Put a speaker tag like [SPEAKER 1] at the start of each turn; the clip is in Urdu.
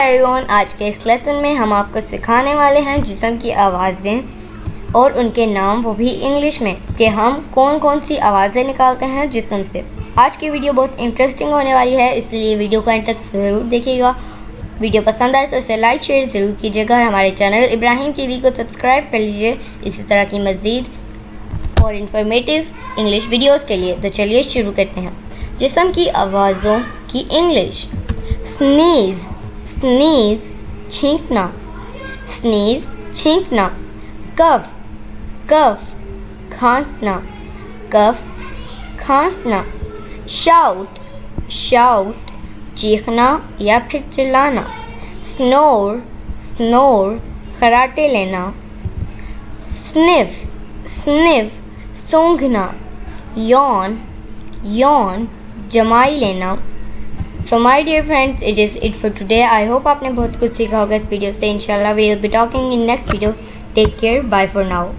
[SPEAKER 1] ایوریون، آج کے اس لیسن میں ہم آپ کو سکھانے والے ہیں جسم کی آوازیں اور ان کے نام، وہ بھی انگلش میں، کہ ہم کون کون سی آوازیں نکالتے ہیں جسم سے۔ آج کی ویڈیو بہت انٹرسٹنگ ہونے والی ہے، اس لیے ویڈیو کو اینڈ تک ضرور دیکھیے گا۔ ویڈیو پسند آئے تو اسے لائک شیئر ضرور کیجیے گا اور ہمارے چینل ابراہیم ٹی وی کو سبسکرائب کر لیجیے اسی طرح کی مزید اور انفارمیٹیو انگلش ویڈیوز کے لیے۔ تو چلیے شروع کرتے ہیں۔ جسم کی آوازوں کی انگلش: سنیز، سنیز چھینکنا، سنیز چھینکنا۔ کف، کف کھانسنا، کف کھانسنا۔ شاؤٹ، شاؤٹ چیخنا یا پھر چلانا۔ سنور، سنور خراٹے لینا۔ سنف، سنف سونگھنا۔ یون، یون جمائی لینا۔ So my dear friends, it is it for today. I hope آپ نے بہت کچھ سیکھا ہوگا اس ویڈیو سے۔ انشاءاللہ we will be talking in next video. Take care. Bye for now.